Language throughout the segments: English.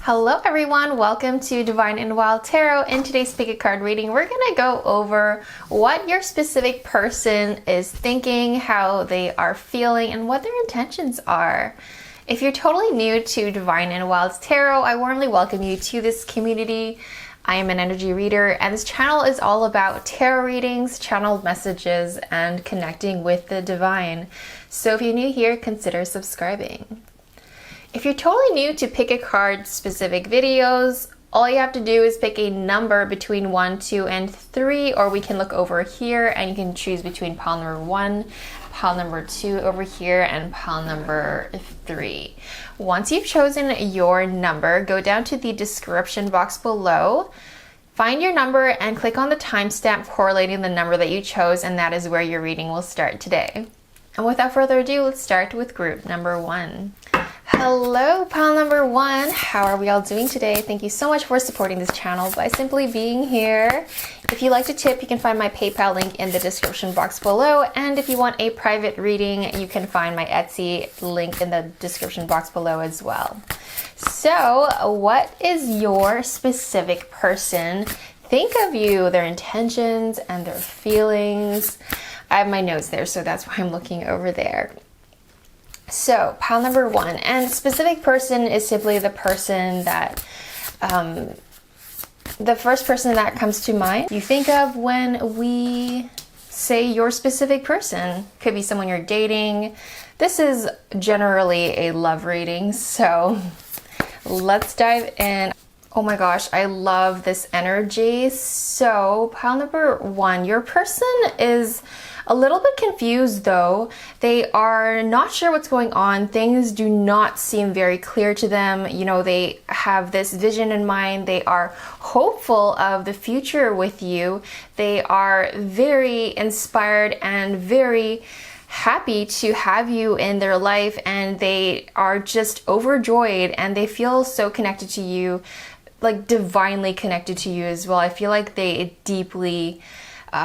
Hello everyone, welcome to Divine and Wild Tarot. In today's pick a card reading, we're going to go over what your specific person is thinking, how they are feeling, and what their intentions are. If you're totally new to Divine and Wild Tarot, I warmly welcome you to this community. I am an energy reader, and this channel is all about tarot readings, channeled messages, and connecting with the divine. So if you're new here, consider subscribing. If you're totally new to pick a card specific videos, all you have to do is pick a number between 1, 2, and 3, or we can look over here and you can choose between pile number 1, pile number 2 over here, and pile number 3. Once you've chosen your number, go down to the description box below, find your number, and click on the timestamp correlating the number that you chose, and that is where your reading will start today. And without further ado, let's start with group number 1. Hello, pile number 1. How are we all doing today? Thank you so much for supporting this channel by simply being here. If you'd like to tip, you can find my PayPal link in the description box below. And if you want a private reading, you can find my Etsy link in the description box below as well. So, what is your specific person think of you, their intentions and their feelings? I have my notes there, so that's why I'm looking over there. So, pile number 1, and specific person is simply the person that, the first person that comes to mind you think of when we say your specific person. Could be someone you're dating. This is generally a love reading, so let's dive in. Oh my gosh, I love this energy. So, pile number 1, your person is a little bit confused though. They are not sure what's going on. Things do not seem very clear to them. You know, they have this vision in mind. They are hopeful of the future with you. They are very inspired and very happy to have you in their life, and they are just overjoyed and they feel so connected to you, like divinely connected to you as well. I feel like they deeply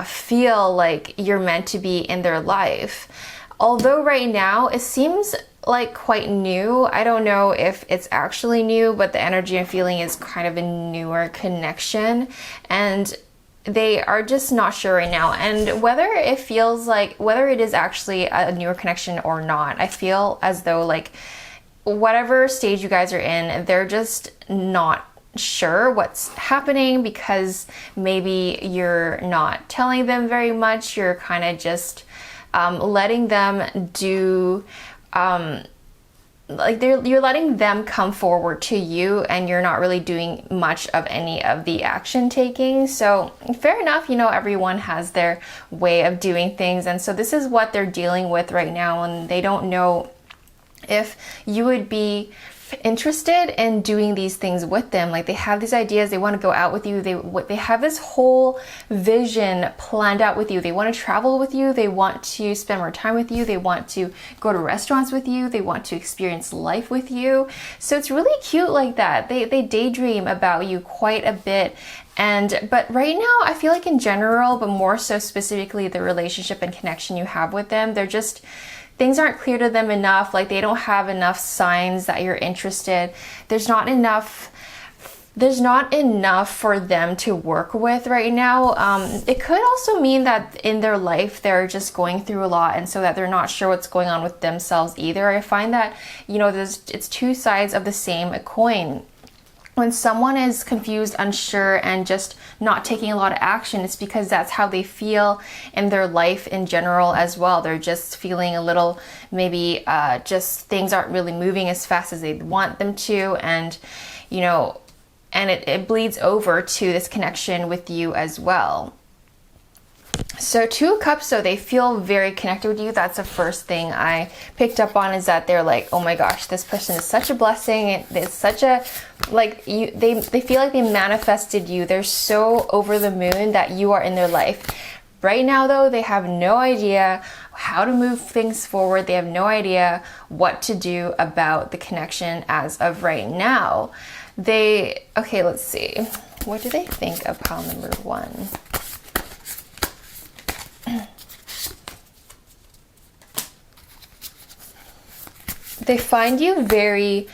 feel like you're meant to be in their life. Although right now it seems like quite new. I don't know if it's actually new, but the energy I'm feeling is kind of a newer connection, and they are just not sure right now. And whether it is actually a newer connection or not, I feel as though like whatever stage you guys are in, they're just not sure what's happening because maybe you're not telling them very much. You're kind of just letting them do you're letting them come forward to you, and you're not really doing much of any of the action taking. So fair enough, you know, everyone has their way of doing things, and so this is what they're dealing with right now, and they don't know if you would be interested in doing these things with them. Like, they have these ideas, they want to go out with you, they have this whole vision planned out with you. They want to travel with you, they want to spend more time with you, they want to go to restaurants with you, they want to experience life with you. So it's really cute like that. They daydream about you quite a bit. But right now, I feel like in general, but more so specifically the relationship and connection you have with them, things aren't clear to them enough. Like, they don't have enough signs that you're interested. There's not enough for them to work with right now. It could also mean that in their life they're just going through a lot, and so that they're not sure what's going on with themselves either. I find that, you know, it's two sides of the same coin. When someone is confused, unsure, and just not taking a lot of action, it's because that's how they feel in their life in general as well. They're just feeling a little, maybe just things aren't really moving as fast as they want them to, and you know, and it bleeds over to this connection with you as well. So 2 of Cups, so they feel very connected with you. That's the first thing I picked up on, is that they're like, oh my gosh, this person is such a blessing. It's such a, like, they feel like they manifested you. They're so over the moon that you are in their life. Right now though, they have no idea how to move things forward. They have no idea what to do about the connection as of right now. Okay, let's see. What do they think of pile number 1? They find you very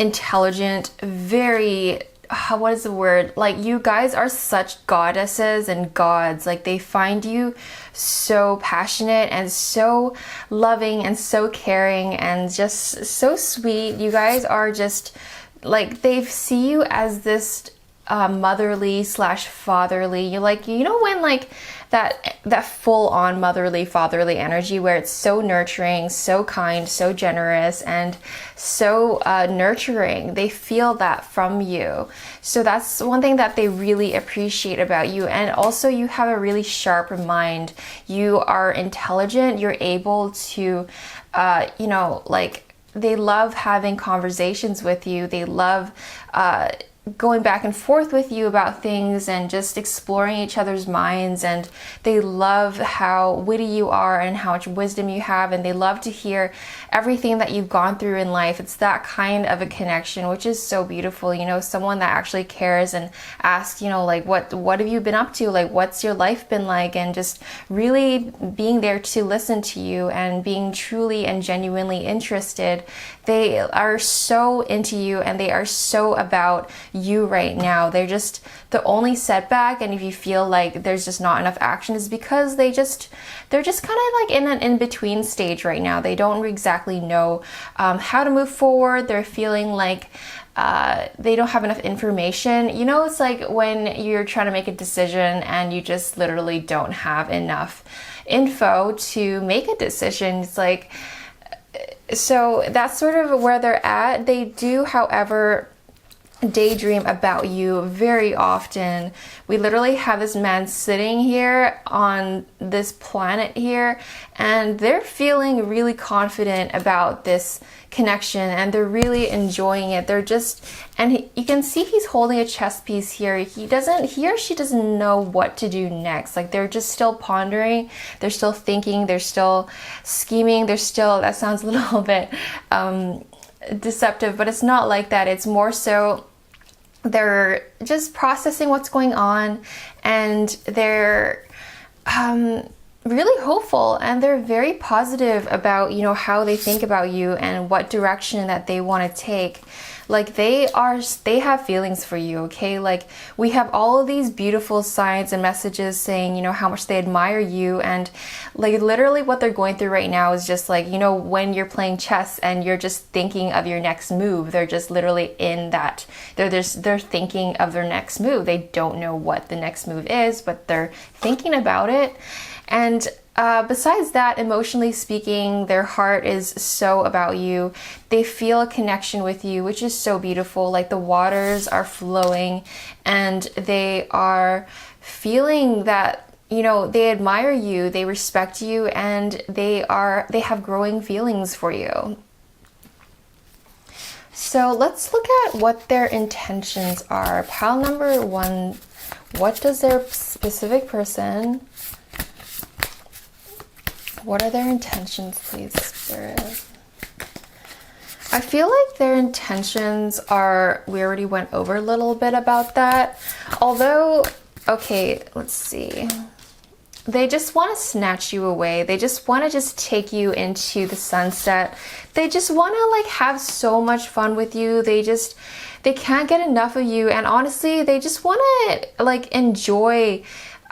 intelligent, very, what is the word? Like, you guys are such goddesses and gods. Like, they find you so passionate and so loving and so caring and just so sweet. You guys are just like, they see you as this motherly slash fatherly. You're like, you know, when like that full on motherly fatherly energy where it's so nurturing, so kind, so generous, and so nurturing. They feel that from you. So that's one thing that they really appreciate about you. And also, you have a really sharp mind. You are intelligent. You're able to, you know, like, they love having conversations with you. They love going back and forth with you about things and just exploring each other's minds. And they love how witty you are and how much wisdom you have. And they love to hear everything that you've gone through in life. It's that kind of a connection, which is so beautiful. You know, someone that actually cares and asks, you know, like, what have you been up to? Like, what's your life been like? And just really being there to listen to you and being truly and genuinely interested. They are so into you and they are so about you right now. They're just the only setback, and if you feel like there's just not enough action, is because they're just kind of like in an in-between stage right now. They don't exactly know how to move forward. They're feeling like they don't have enough information. You know, it's like when you're trying to make a decision and you just literally don't have enough info to make a decision. It's like, so that's sort of where they're at. They do, however, daydream about you very often. We literally have this man sitting here on this planet here, and they're feeling really confident about this connection and they're really enjoying it. They're just, and you can see he's holding a chess piece here. He or she doesn't know what to do next. Like, they're just still pondering, they're still thinking, they're still scheming, they're still, that sounds a little bit deceptive, but it's not like that. It's more so they're just processing what's going on, and they're really hopeful, and they're very positive about, you know, how they think about you and what direction that they want to take. Like, they have feelings for you, okay? Like, we have all of these beautiful signs and messages saying, you know, how much they admire you. And like, literally what they're going through right now is just like, you know, when you're playing chess and you're just thinking of your next move, they're just literally in that. They're thinking of their next move. They don't know what the next move is, but they're thinking about it. And besides that, emotionally speaking, their heart is so about you. They feel a connection with you, which is so beautiful. Like, the waters are flowing and they are feeling that, you know, they admire you, they respect you, and they have growing feelings for you. So let's look at what their intentions are. Pile number 1, what does their specific person, what are their intentions, please, Spirit? I feel like their intentions are, we already went over a little bit about that. Although, okay, let's see. They just want to snatch you away. They just want to just take you into the sunset. They just want to like have so much fun with you. They can't get enough of you. And honestly, they just want to like enjoy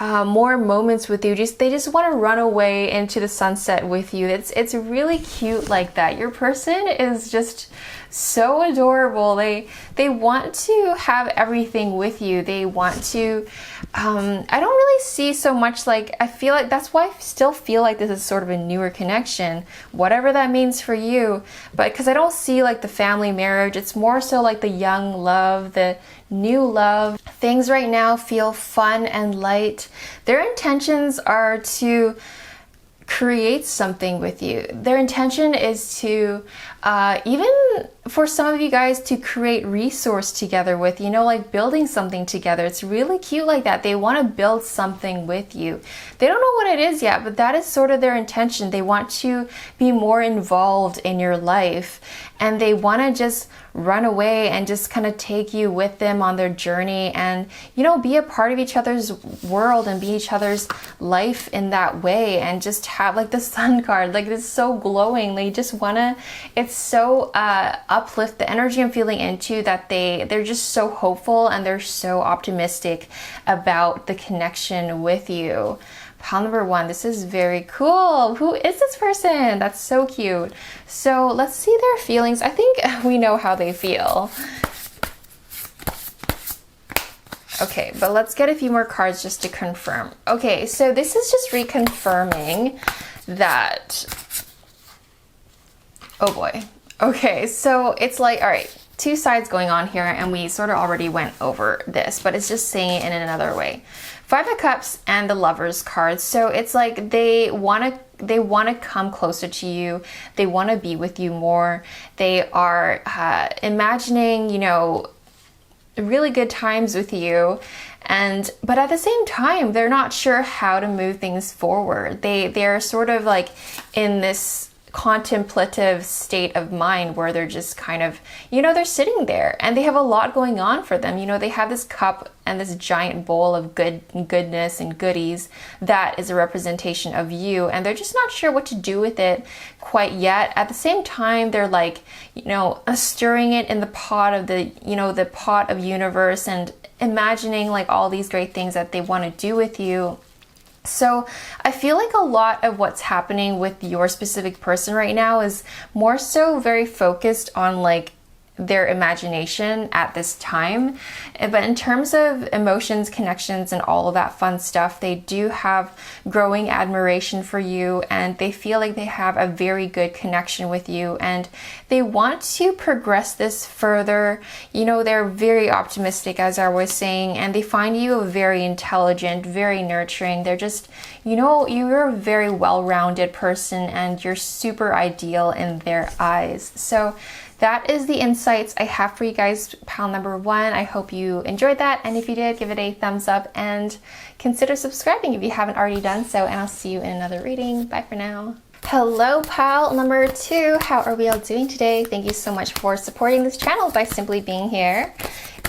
more moments with you. They just want to run away into the sunset with you. It's really cute like that. Your person is just so adorable. They want to have everything with you. They want to, I don't really see so much, like, I feel like that's why I still feel like this is sort of a newer connection, whatever that means for you. But because I don't see like the family marriage, it's more so like the young love, the new love. Things right now feel fun and light. Their intentions are to create something with you. Their intention is to, even for some of you guys, to create resource together with, you know, like building something together. It's really cute like that. They want to build something with you. They don't know what it is yet, but that is sort of their intention. They want to be more involved in your life, and they want to just run away and just kind of take you with them on their journey and, you know, be a part of each other's world and be each other's life in that way, and just have like the sun card, like it's so glowing. They just want to, it's so up uplift the energy I'm feeling into, that they're just so hopeful and they're so optimistic about the connection with you. Pile number 1, this is very cool. Who is this person? That's so cute. So let's see their feelings. I think we know how they feel. Okay, but let's get a few more cards just to confirm. Okay, so this is just reconfirming that, oh boy. Okay, so it's like, all right, 2 sides going on here, and we sort of already went over this, but it's just saying it in another way. 5 of Cups and the Lovers card. So it's like they want to come closer to you. They want to be with you more. They are imagining, you know, really good times with you, but at the same time, they're not sure how to move things forward. They're sort of like in this contemplative state of mind where they're just kind of, you know, they're sitting there and they have a lot going on for them. You know, they have this cup and this giant bowl of goodness and goodies that is a representation of you, and they're just not sure what to do with it quite yet. At the same time, they're like, you know, stirring it in the pot of the, you know, the pot of universe, and imagining like all these great things that they want to do with you. So I feel like a lot of what's happening with your specific person right now is more so very focused on like their imagination at this time. But in terms of emotions, connections, and all of that fun stuff, they do have growing admiration for you, and they feel like they have a very good connection with you, and they want to progress this further. You know, they're very optimistic, as I was saying, and they find you very intelligent, very nurturing. They're just, you know, you're a very well-rounded person, and you're super ideal in their eyes. So that is the insights I have for you guys, pile number 1. I hope you enjoyed that, and if you did, give it a thumbs up and consider subscribing if you haven't already done so, and I'll see you in another reading. Bye for now. Hello, pile number 2. How are we all doing today? Thank you so much for supporting this channel by simply being here.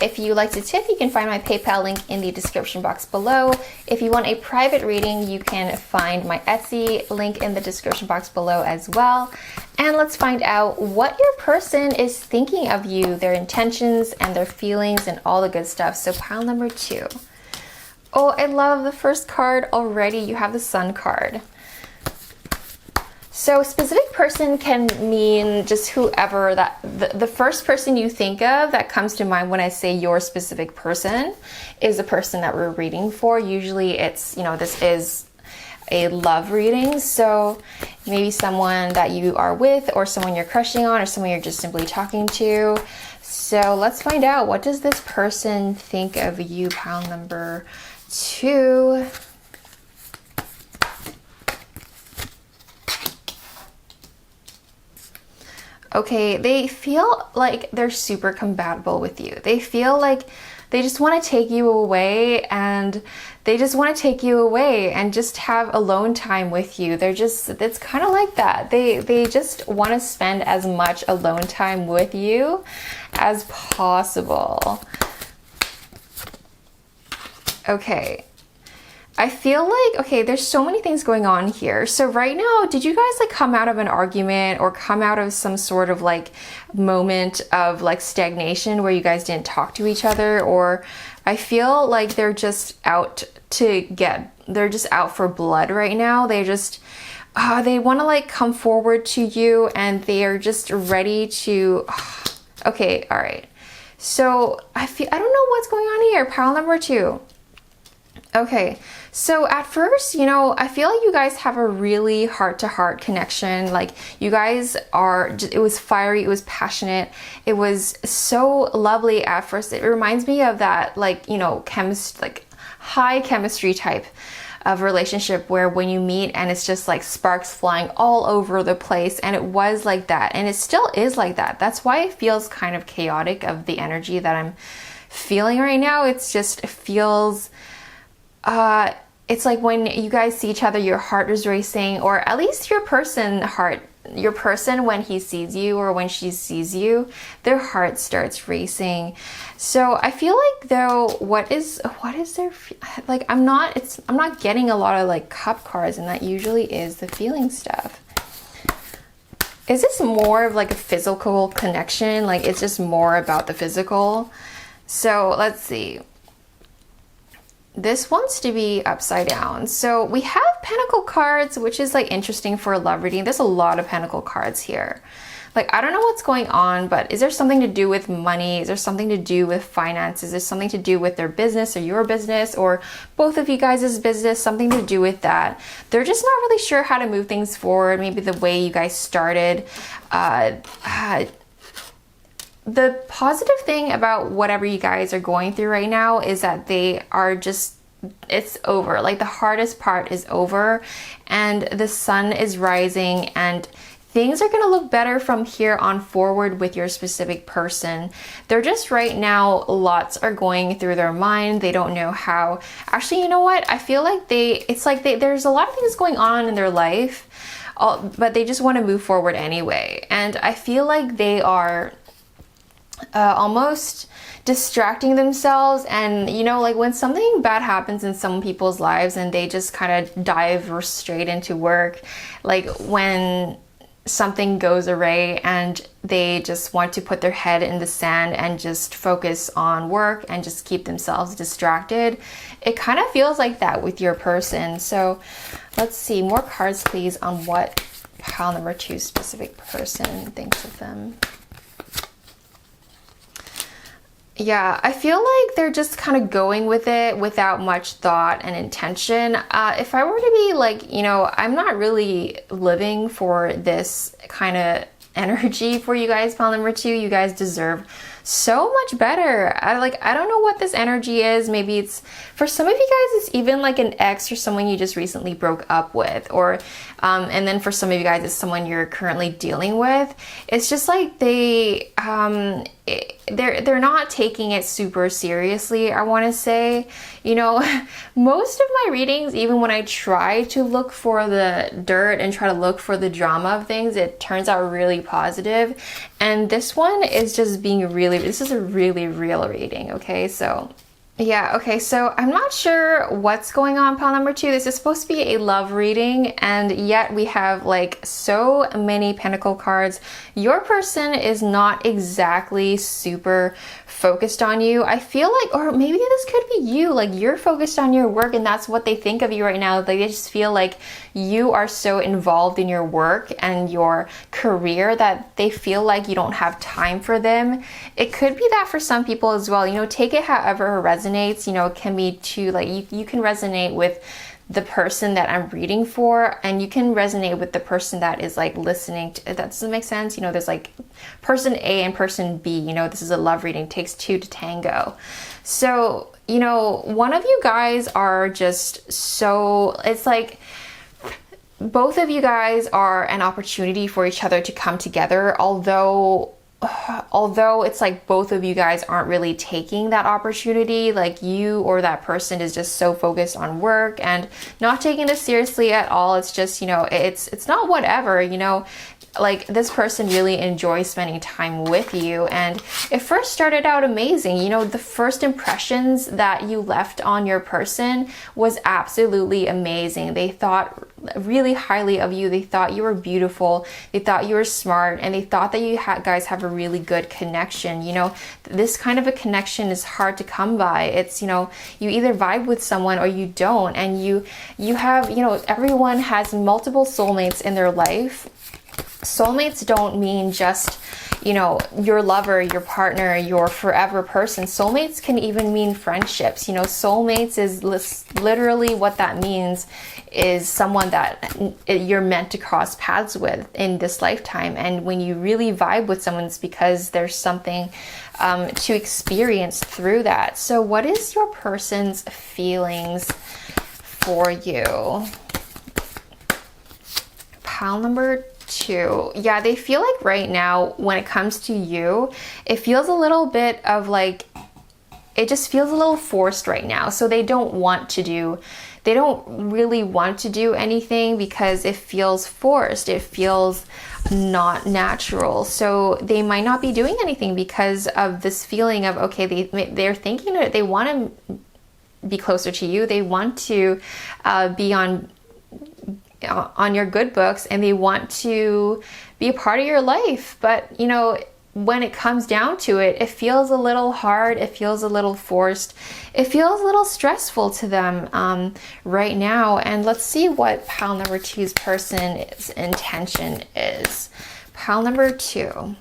If you like to tip, you can find my PayPal link in the description box below. If you want a private reading, you can find my Etsy link in the description box below as well. And let's find out what your person is thinking of you, their intentions and their feelings and all the good stuff. So pile number 2. Oh, I love the first card already. You have the Sun card. So specific person can mean just whoever that, the first person you think of that comes to mind when I say your specific person is the person that we're reading for. Usually it's, you know, this is a love reading. So maybe someone that you are with, or someone you're crushing on, or someone you're just simply talking to. So let's find out, what does this person think of you, pile number 2? Okay, they feel like they're super compatible with you. They feel like they just want to take you away, and they just want to take you away and just have alone time with you. They're just, it's kind of like that. They just want to spend as much alone time with you as possible. Okay. I feel like, okay, there's so many things going on here. So right now, did you guys like come out of an argument or come out of some sort of like moment of like stagnation where you guys didn't talk to each other? Or I feel like they're just out they're just out for blood right now. They just, they want to like come forward to you, and they are just ready to, okay, all right. So I don't know what's going on here, pile number 2. Okay, so at first, you know, I feel like you guys have a really heart-to-heart connection. Like, you guys are, it was fiery, it was passionate, it was so lovely at first. It reminds me of that, like, you know, like high chemistry type of relationship where when you meet and it's just like sparks flying all over the place, and it was like that, and it still is like that. That's why it feels kind of chaotic of the energy that I'm feeling right now. It's just, it feels, it's like when you guys see each other, your heart is racing, or at least your person, when he sees you or when she sees you, their heart starts racing. So I feel like though, what is their, like, I'm not getting a lot of like cup cards, and that usually is the feeling stuff. Is this more of like a physical connection? Like it's just more about the physical? So let's see. This wants to be upside down. So we have Pentacle cards, which is like interesting for a love reading. There's a lot of Pentacle cards here. Like, I don't know what's going on, but is there something to do with money? Is there something to do with finances? Is there something to do with their business or your business or both of you guys' business? Something to do with that. They're just not really sure how to move things forward. Maybe the way you guys started. The positive thing about whatever you guys are going through right now is that they are just, it's over. Like the hardest part is over and the sun is rising and things are going to look better from here on forward with your specific person. They're just right now, lots are going through their mind. They don't know how. Actually, you know what? I feel like there's a lot of things going on in their life, but they just want to move forward anyway. And I feel like they are almost distracting themselves. And you know, like when something bad happens in some people's lives and they just kind of dive straight into work, like when something goes awry and they just want to put their head in the sand and just focus on work and just keep themselves distracted. It kind of feels like that with your person. So let's see more cards, please, on what pile number 2 specific person thinks of them. Yeah, I feel like they're just kind of going with it without much thought and intention. If I were to be like, you know, I'm not really living for this kind of energy for you guys, pile number 2. You guys deserve so much better. I don't know what this energy is. Maybe it's, for some of you guys, it's even like an ex or someone you just recently broke up with, or and then for some of you guys, it's someone you're currently dealing with. It's just like they're not taking it super seriously, I want to say. You know, most of my readings, even when I try to look for the dirt and try to look for the drama of things, it turns out really positive. And this one is just being this is a really real reading, okay? So yeah, okay, so I'm not sure what's going on, pile number 2. This is supposed to be a love reading, and yet we have like so many Pentacle cards. Your person is not exactly super focused on you. I feel like, or maybe this could be you, like you're focused on your work and that's what they think of you right now. Like they just feel like you are so involved in your work and your career that they feel like you don't have time for them. It could be that for some people as well. You know, take it however it resonates. You know, it can be too, like you can resonate with the person that I'm reading for, and you can resonate with the person that is like listening to, that doesn't make sense. You know, there's like person A and person B, you know, this is a love reading, takes 2 to tango. So, you know, one of you guys are just so, it's like both of you guys are an opportunity for each other to come together, although it's like both of you guys aren't really taking that opportunity. Like you or that person is just so focused on work and not taking this seriously at all. It's just, you know, it's not whatever, you know, like this person really enjoys spending time with you, and it first started out amazing. You know, the first impressions that you left on your person was absolutely amazing. They thought really highly of you. They thought you were beautiful. They thought you were smart, and they thought that you guys have a really good connection. You know, this kind of a connection is hard to come by. It's, you know, you either vibe with someone or you don't, and you have, you know, everyone has multiple soulmates in their life. Soulmates don't mean just, you know, your lover, your partner, your forever person. Soulmates can even mean friendships. You know, soulmates is literally what that means is someone that you're meant to cross paths with in this lifetime. And when you really vibe with someone, it's because there's something to experience through that. So what is your person's feelings for you? Pile number 2. Yeah, they feel like right now when it comes to you, it feels a little bit of like, it just feels a little forced right now. So they don't really want to do anything because it feels forced. It feels not natural. So they might not be doing anything because of this feeling of, okay, they're thinking that they want to be closer to you. They want to be on on your good books and they want to be a part of your life. But, you know, when it comes down to it, it feels a little hard. It feels a little forced. It feels a little stressful to them right now. And let's see what pile number 2's person's intention is. Pile number 2.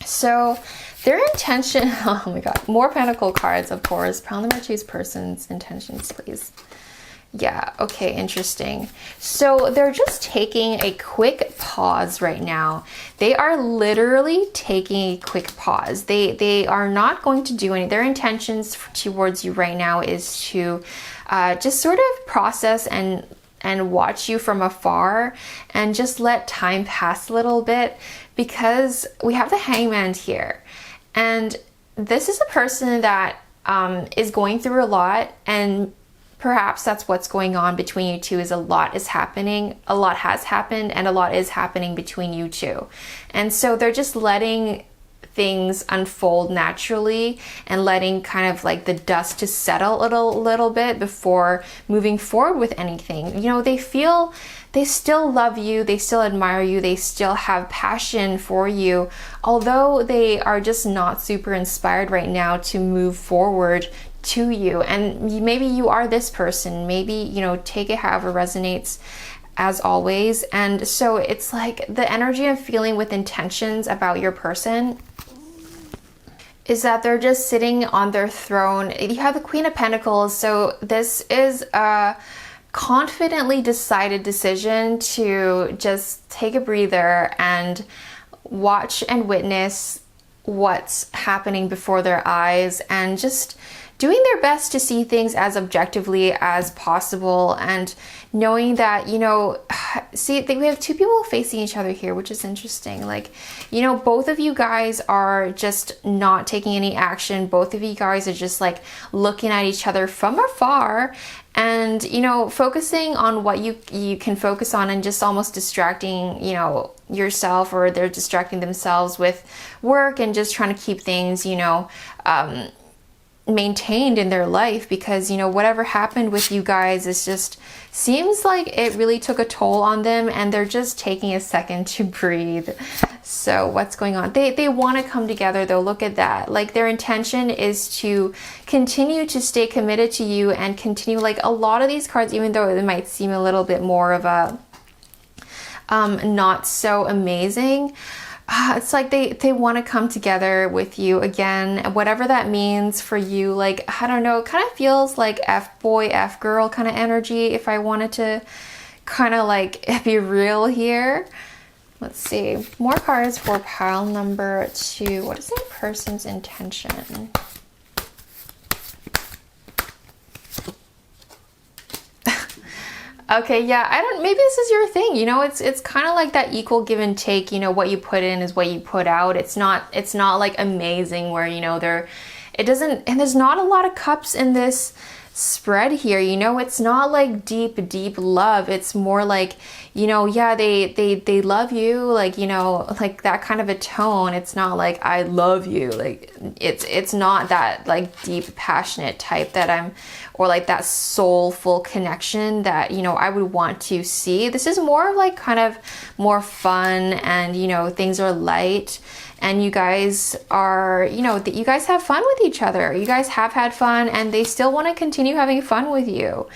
So their intention, oh my God, more pentacle cards, of course. Pile number 2's person's intentions, please. Yeah, okay, interesting. So they're just taking a quick pause right now. They are literally taking a quick pause. They are not going to do any. Their intentions towards you right now is to just sort of process and watch you from afar and just let time pass a little bit, because we have the Hangman here. And this is a person that is going through a lot, and perhaps that's what's going on between you two. Is a lot is happening, a lot has happened, and a lot is happening between you two. And so they're just letting things unfold naturally and letting kind of like the dust to settle a little bit before moving forward with anything. You know, they feel they still love you, they still admire you, they still have passion for you, although they are just not super inspired right now to move forward to you. And maybe you are this person. Maybe, you know, take it however resonates, as always. And so it's like the energy I'm feeling with intentions about your person is that they're just sitting on their throne. You have the Queen of Pentacles, so this is a confidently decided decision to just take a breather and watch and witness what's happening before their eyes, and just doing their best to see things as objectively as possible, and knowing that, you know, see, we have two people facing each other here, which is interesting. Like, you know, both of you guys are just not taking any action. Both of you guys are just like looking at each other from afar and, you know, focusing on what you can focus on, and just almost distracting, you know, yourself, or they're distracting themselves with work and just trying to keep things, you know, maintained in their life, because, you know, whatever happened with you guys is just seems like it really took a toll on them, and they're just taking a second to breathe. So what's going on? They want to come together though. Look at that. Like, their intention is to continue to stay committed to you and continue, like, a lot of these cards, even though it might seem a little bit more of a not so amazing, it's like they want to come together with you again, whatever that means for you. Like, I don't know, it kind of feels like F-boy, F-girl kind of energy, if I wanted to kind of like be real here. Let's see, more cards for pile number 2. What is that person's intention? Okay, yeah, maybe this is your thing, you know, it's kind of like that equal give and take, you know, what you put in is what you put out. It's not like amazing where, you know, and there's not a lot of cups in this spread here, you know. It's not like deep love. It's more like, you know, yeah, they love you, like, you know, like that kind of a tone. It's not like I love you, like it's not that like deep passionate type that or like that soulful connection that, you know, I would want to see. This is more like kind of more fun, and, you know, things are light, and you guys are, you know, you guys have fun with each other. You guys have had fun, and they still want to continue having fun with you.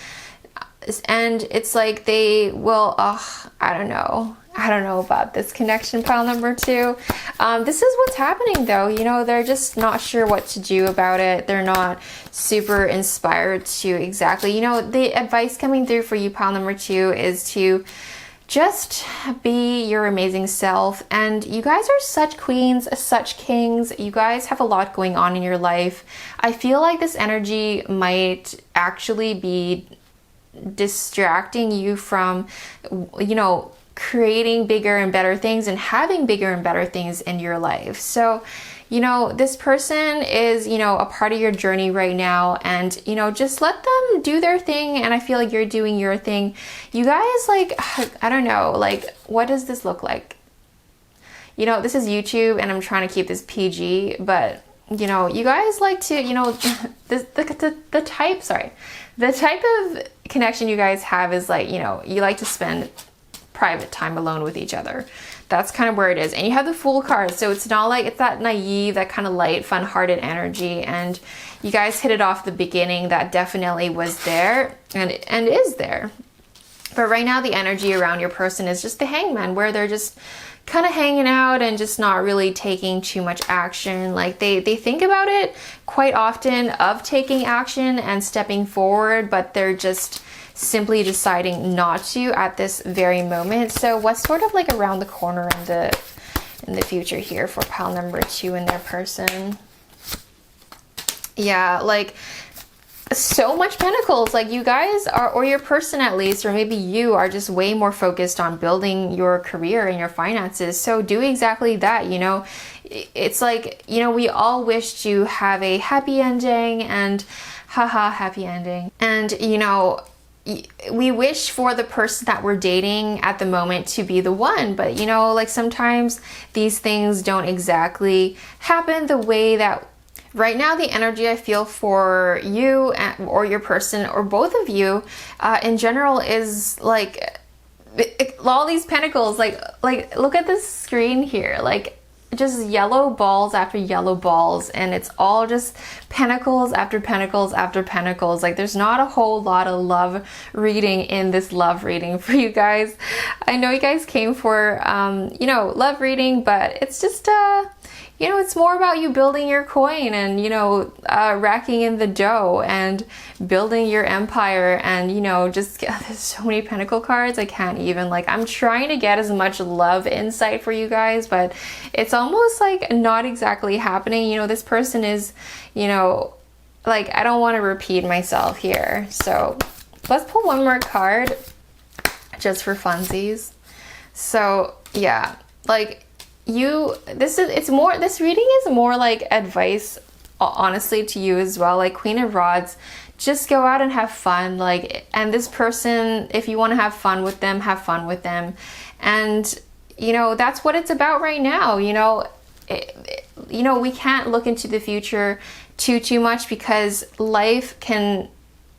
And it's like they will, I don't know about this connection, pile number 2. This is what's happening though, you know, they're just not sure what to do about it. They're not super inspired to exactly, you know, the advice coming through for you, pile number 2, is to just be your amazing self. And you guys are such queens, such kings. You guys have a lot going on in your life. I feel like this energy might actually be distracting you from, you know, creating bigger and better things and having bigger and better things in your life. So, you know, this person is, you know, a part of your journey right now, and, you know, just let them do their thing. And I feel like you're doing your thing. You guys, like, I don't know, like, what does this look like? You know, this is YouTube and I'm trying to keep this PG, but you know, you guys like to, you know, the type of connection you guys have is like, you know, you like to spend private time alone with each other. That's kind of where it is. And you have the Fool card, so it's not like, it's that naive, that kind of light, fun-hearted energy, and you guys hit it off the beginning. That definitely was there and is there. But right now the energy around your person is just the Hangman, where they're just kind of hanging out and just not really taking too much action. Like they think about it quite often of taking action and stepping forward, but they're just simply deciding not to at this very moment. So what's sort of like around the corner in the future here for pile number 2 and their person? Yeah, like so much pentacles. Like you guys are, or your person at least, or maybe you are just way more focused on building your career and your finances. So do exactly that. You know, it's like, you know, we all wish to have a happy ending, and haha, happy ending. And, you know, we wish for the person that we're dating at the moment to be the one, but you know, like sometimes these things don't exactly happen the way that. Right now, the energy I feel for you or your person, or both of you in general, is like all these pentacles. Like look at this screen here, like just yellow balls after yellow balls, and it's all just pentacles after pentacles after pentacles. Like there's not a whole lot of love reading in this love reading for you guys. I know you guys came for you know, love reading, but it's just you know, it's more about you building your coin and, you know, racking in the dough and building your empire. And, you know, just there's so many pentacle cards. I can't even, like, I'm trying to get as much love insight for you guys, but it's almost like not exactly happening. You know, this person is, you know, like, I don't want to repeat myself here. So let's pull one more card just for funsies. So yeah, like, this reading is more like advice, honestly, to you as well. Like Queen of Rods, just go out and have fun. Like, and this person, if you want to have fun with them, have fun with them. And you know, that's what it's about right now. You know, you know, we can't look into the future too much, because life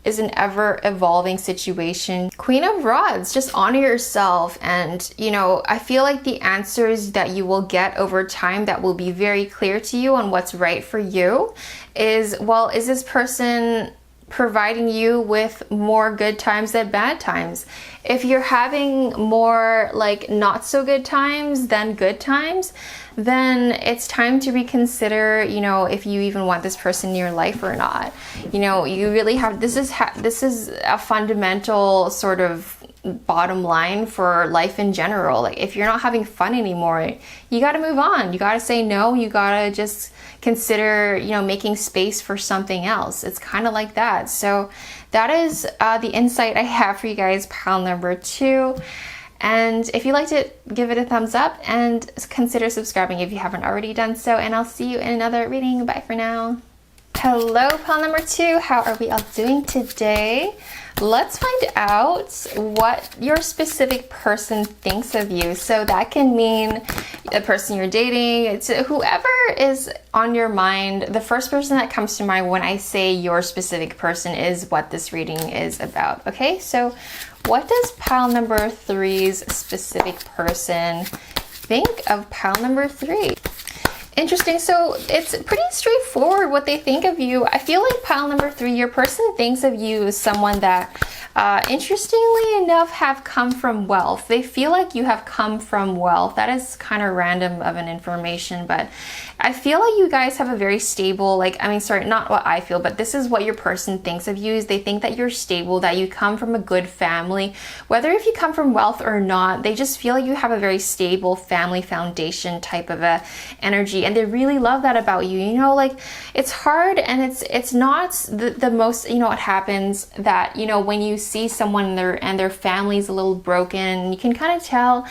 is an ever evolving situation. Queen of Rods, just honor yourself. And you know, I feel like the answers that you will get over time that will be very clear to you on what's right for you is, well, is this person providing you with more good times than bad times? If you're having more like not so good times than good times, then it's time to reconsider, you know, if you even want this person in your life or not. You know, you really have, this is a fundamental sort of bottom line for life in general. Like if you're not having fun anymore, you got to move on. You got to say no. You got to just consider, you know, making space for something else. It's kind of like that. So that is the insight I have for you guys, pile number 2. And if you liked it, give it a thumbs up and consider subscribing if you haven't already done so. And I'll see you in another reading. Bye for now. Hello, pile number 2. How are we all doing today? Let's find out what your specific person thinks of you. So that can mean the person you're dating, it's whoever is on your mind. The first person that comes to mind when I say your specific person is what this reading is about. Okay, so what does pile number 3's specific person think of pile number 3? Interesting. So it's pretty straightforward what they think of you. I feel like pile number 3, your person thinks of you as someone that, interestingly enough, have come from wealth. They feel like you have come from wealth. That is kind of random of an information, but I feel like you guys have a very stable, like, I mean, sorry, not what I feel, but this is what your person thinks of you, is they think that you're stable, that you come from a good family. Whether if you come from wealth or not, they just feel like you have a very stable family foundation type of a energy, and they really love that about you. You know, like, it's hard, and it's not the most, you know, what happens that, you know, when you see someone and their family's a little broken, you can kind of tell,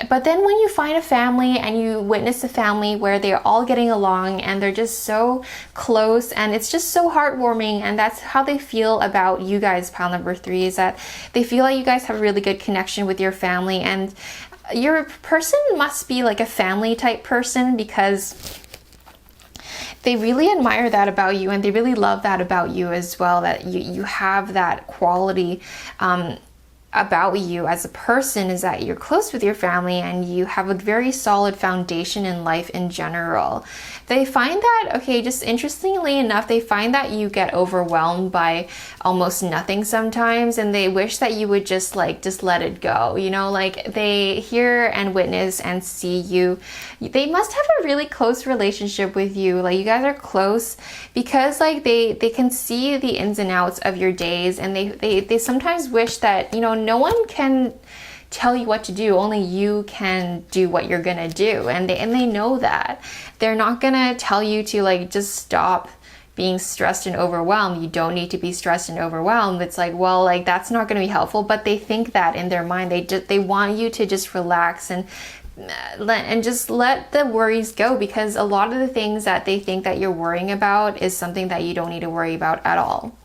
but then when you find a family and you witness a family where they're all getting along and they're just so close, and it's just so heartwarming, and that's how they feel about you guys, pile number 3, is that they feel like you guys have a really good connection with your family. And your person must be like a family type person, because they really admire that about you, and they really love that about you as well, that you have that quality about you as a person, is that you're close with your family and you have a very solid foundation in life in general. They find that, okay, just interestingly enough, they find that you get overwhelmed by almost nothing sometimes, and they wish that you would just let it go, you know, like they hear and witness and see you. They must have a really close relationship with you. Like you guys are close because like they can see the ins and outs of your days, and they sometimes wish that, you know, no one can tell you what to do, only you can do what you're gonna do, and they know that. They're not gonna tell you to like just stop being stressed and overwhelmed. You don't need to be stressed and overwhelmed. It's like, well, like that's not gonna be helpful, but they think that in their mind. They want you to just relax and just let the worries go, because a lot of the things that they think that you're worrying about is something that you don't need to worry about at all.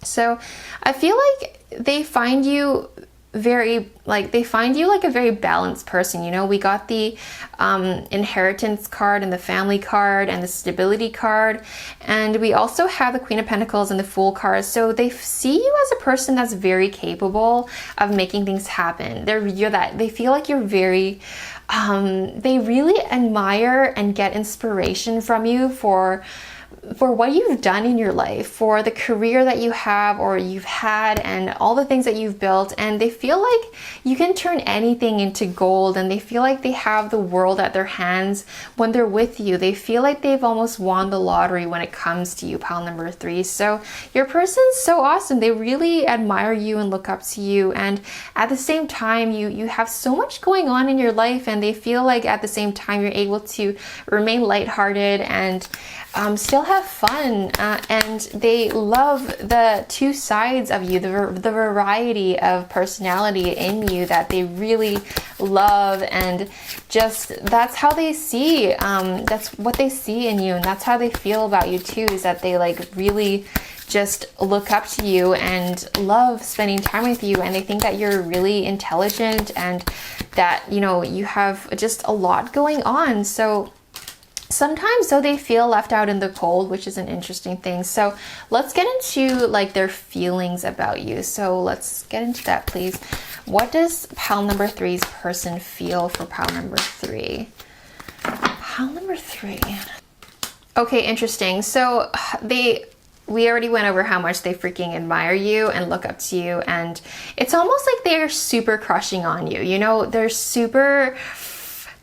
So I feel like they find you like a very balanced person. You know, we got the inheritance card and the family card and the stability card, and we also have the Queen of Pentacles and the Fool card. So they see you as a person that's very capable of making things happen. They feel like you're very they really admire and get inspiration from you for what you've done in your life, for the career that you have or you've had, and all the things that you've built. And they feel like you can turn anything into gold, and they feel like they have the world at their hands when they're with you. They feel like they've almost won the lottery when it comes to you, pile number 3. So your person's so awesome. They really admire you and look up to you, and at the same time you have so much going on in your life, and they feel like at the same time you're able to remain lighthearted and still have fun, and they love the two sides of you, the variety of personality in you that they really love, and just that's how they see, that's what they see in you, and that's how they feel about you too, is that they like really just look up to you and love spending time with you, and they think that you're really intelligent and that, you know, you have just a lot going on. So sometimes though they feel left out in the cold, which is an interesting thing. So let's get into like their feelings about you. So let's get into that, please. What does pile number 3's person feel for pile number 3? Pile number 3. Okay, interesting. So we already went over how much they freaking admire you and look up to you, and it's almost like they're super crushing on you. You know, they're super...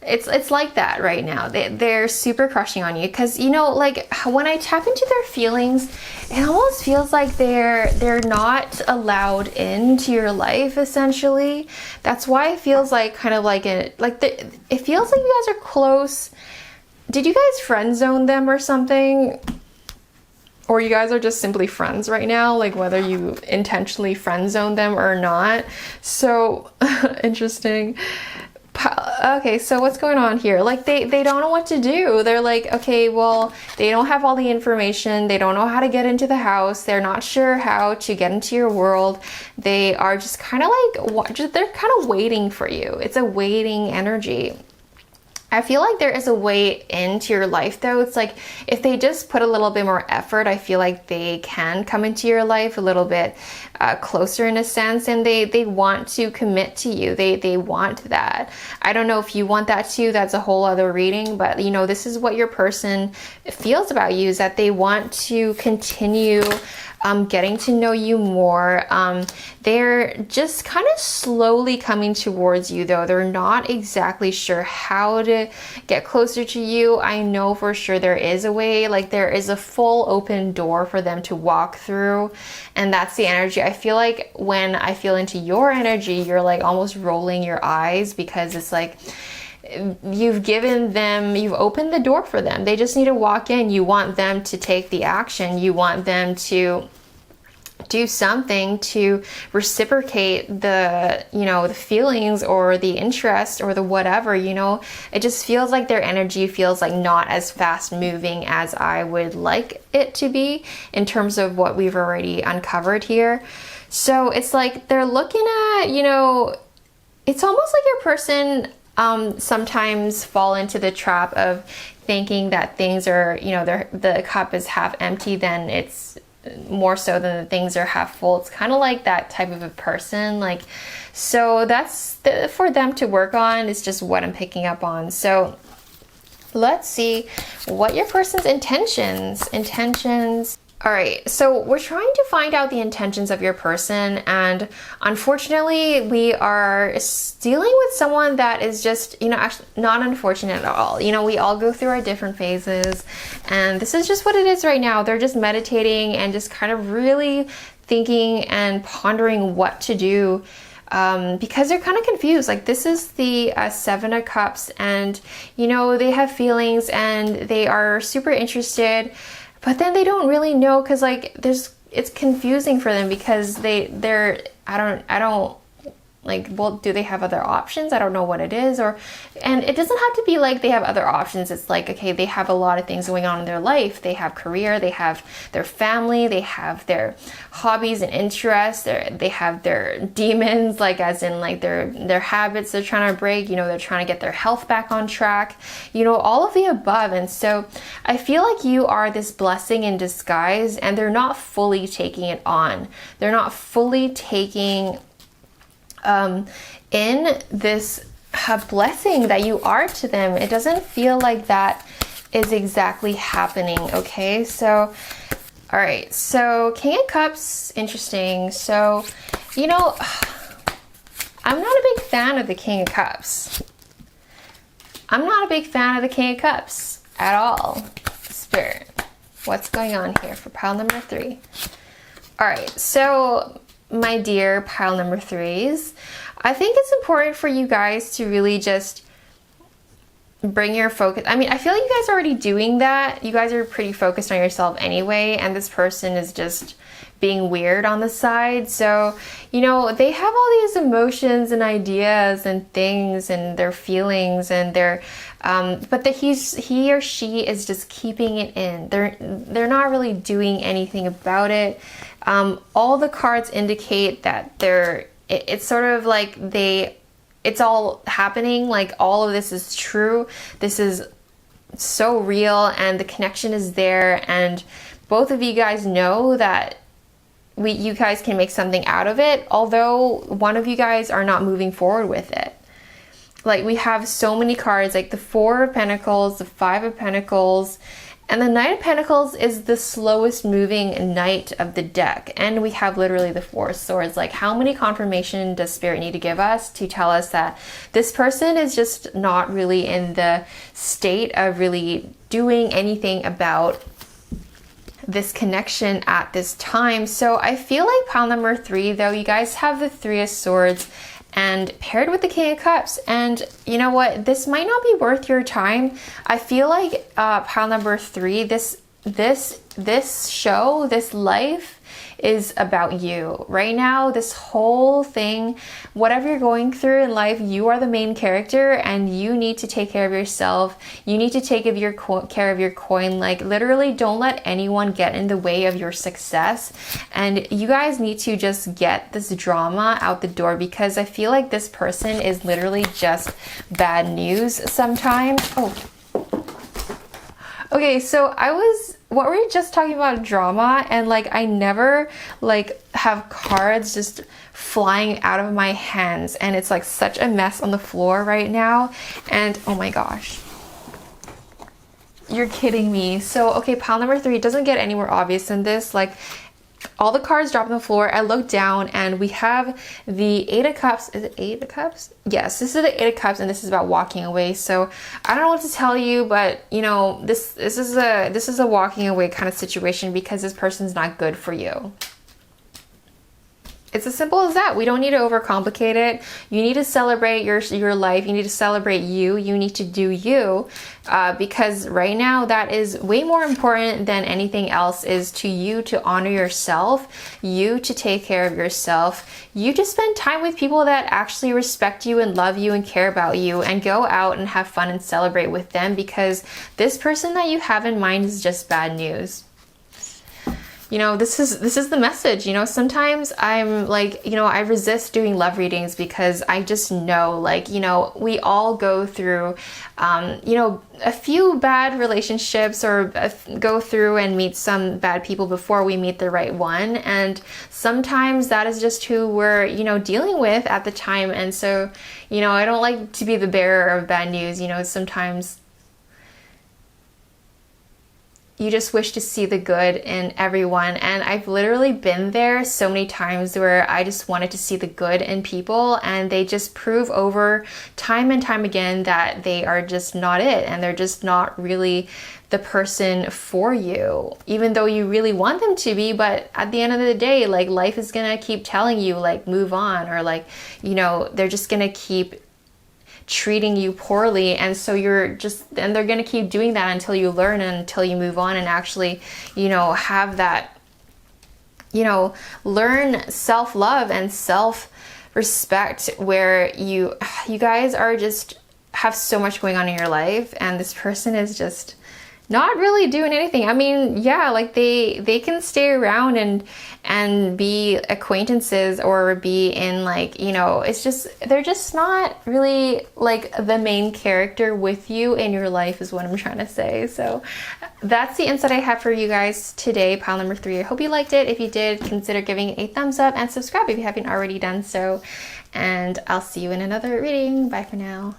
It's like that right now. They're super crushing on you because, you know, like when I tap into their feelings, it almost feels like they're not allowed into your life, essentially. That's why it feels like kind of like it feels like you guys are close. Did you guys friend zone them or something? Or you guys are just simply friends right now, like whether you intentionally friend zone them or not. So interesting. Okay, so what's going on here? Like they don't know what to do. They're like, okay, well, they don't have all the information. They don't know how to get into the house. They're not sure how to get into your world. They are just kind of like, they're kind of waiting for you. It's a waiting energy. I feel like there is a way into your life though. It's like if they just put a little bit more effort, I feel like they can come into your life a little bit closer in a sense, and they want to commit to you. They want that. I don't know if you want that too. That's a whole other reading, but you know, this is what your person feels about you, is that they want to continue getting to know you more. They're just kind of slowly coming towards you though. They're not exactly sure how to get closer to you. I know for sure there is a way, like there is a full open door for them to walk through, and that's the energy. I feel like when I feel into your energy, you're like almost rolling your eyes, because it's like you've opened the door for them. They just need to walk in. You want them to take the action. You want them to do something to reciprocate the, you know, the feelings or the interest or the whatever, you know. It just feels like their energy feels like not as fast moving as I would like it to be in terms of what we've already uncovered here. So it's like they're looking at, you know, it's almost like your person sometimes fall into the trap of thinking that things are, you know, the cup is half empty, then it's more so than the things are half full. It's kind of like that type of a person. Like, so that's for them to work on. It's just what I'm picking up on. So let's see what your person's intentions. All right, so we're trying to find out the intentions of your person, and unfortunately we are dealing with someone that is just, you know, actually not unfortunate at all. You know, we all go through our different phases, and this is just what it is right now. They're just meditating and just kind of really thinking and pondering what to do, because they're kind of confused. Like, this is the Seven of Cups, and you know, they have feelings and they are super interested, but then they don't really know, because like it's confusing for them, because they're I don't like, well, do they have other options? I don't know what it is. And it doesn't have to be like they have other options. It's like, okay, they have a lot of things going on in their life. They have career, they have their family, they have their hobbies and interests, they have their demons, like as in like their habits they're trying to break, you know, they're trying to get their health back on track, you know, all of the above. And so I feel like you are this blessing in disguise, and they're not fully taking it on. They're not fully taking in this blessing that you are to them. It doesn't feel like that is exactly happening. Okay, so all right, so King of Cups, interesting. So, you know, I'm not a big fan of the King of Cups. I'm not a big fan of the King of Cups at all. Spirit, what's going on here for pile number 3? All right, so my dear pile number 3s, I think it's important for you guys to really just bring your focus. I mean, I feel like you guys are already doing that. You guys are pretty focused on yourself anyway, and this person is just being weird on the side. So, you know, they have all these emotions and ideas and things and their feelings, and their but he or she is just keeping it in. They're not really doing anything about it. All the cards indicate that it's sort of like it's all happening, like all of this is true. This is so real, and the connection is there, and both of you guys know that you guys can make something out of it, although one of you guys are not moving forward with it. Like, we have so many cards, like the Four of Pentacles, the Five of Pentacles, and the Knight of Pentacles is the slowest moving knight of the deck. And we have literally the Four of Swords. Like, how many confirmation does Spirit need to give us to tell us that this person is just not really in the state of really doing anything about this connection at this time? So I feel like pile number 3, though, you guys have the Three of Swords and paired with the King of Cups, and you know what, this might not be worth your time. I feel like pile number 3, this show, this life is about you right now. This whole thing, whatever you're going through in life, you are the main character, and you need to take care of yourself. You need to take care of your coin. Like, literally, don't let anyone get in the way of your success. And you guys need to just get this drama out the door, because I feel like this person is literally just bad news sometimes. Oh, okay, so what were we just talking about, drama, and like I never like have cards just flying out of my hands, and it's like such a mess on the floor right now, and oh my gosh, you're kidding me. So okay, pile number 3, it doesn't get any more obvious than this. Like, all the cards drop on the floor. I look down and we have the Eight of Cups. Is it Eight of Cups? Yes, this is the Eight of Cups, and this is about walking away. So I don't know what to tell you, but you know, this is a walking away kind of situation, because this person's not good for you. It's as simple as that. We don't need to overcomplicate it. You need to celebrate your life. You need to celebrate you. You need to do you, because right now that is way more important than anything else is to you, to honor yourself, you to take care of yourself, you to spend time with people that actually respect you and love you and care about you, and go out and have fun and celebrate with them, because this person that you have in mind is just bad news. you know, this is the message. You know, sometimes I'm like, you know, I resist doing love readings because I just know, like, you know, we all go through, you know, a few bad relationships, or go through and meet some bad people before we meet the right one. And sometimes that is just who we're, you know, dealing with at the time. And so, you know, I don't like to be the bearer of bad news. You know, sometimes you just wish to see the good in everyone. And I've literally been there so many times where I just wanted to see the good in people, and they just prove over time and time again that they are just not it, and they're just not really the person for you, even though you really want them to be. But at the end of the day, like, life is gonna keep telling you, like, move on, or like, you know, they're just gonna keep treating you poorly. And so you're just, and they're going to keep doing that until you learn and until you move on and actually, you know, have that, you know, learn self-love and self-respect, where you guys are just have so much going on in your life, and this person is just not really doing anything. I mean, yeah, like they can stay around and be acquaintances, or be in, like, you know, it's just, they're just not really like the main character with you in your life, is what I'm trying to say. So that's the insight I have for you guys today, pile number 3. I hope you liked it. If you did, consider giving it a thumbs up and subscribe if you haven't already done so. And I'll see you in another reading. Bye for now.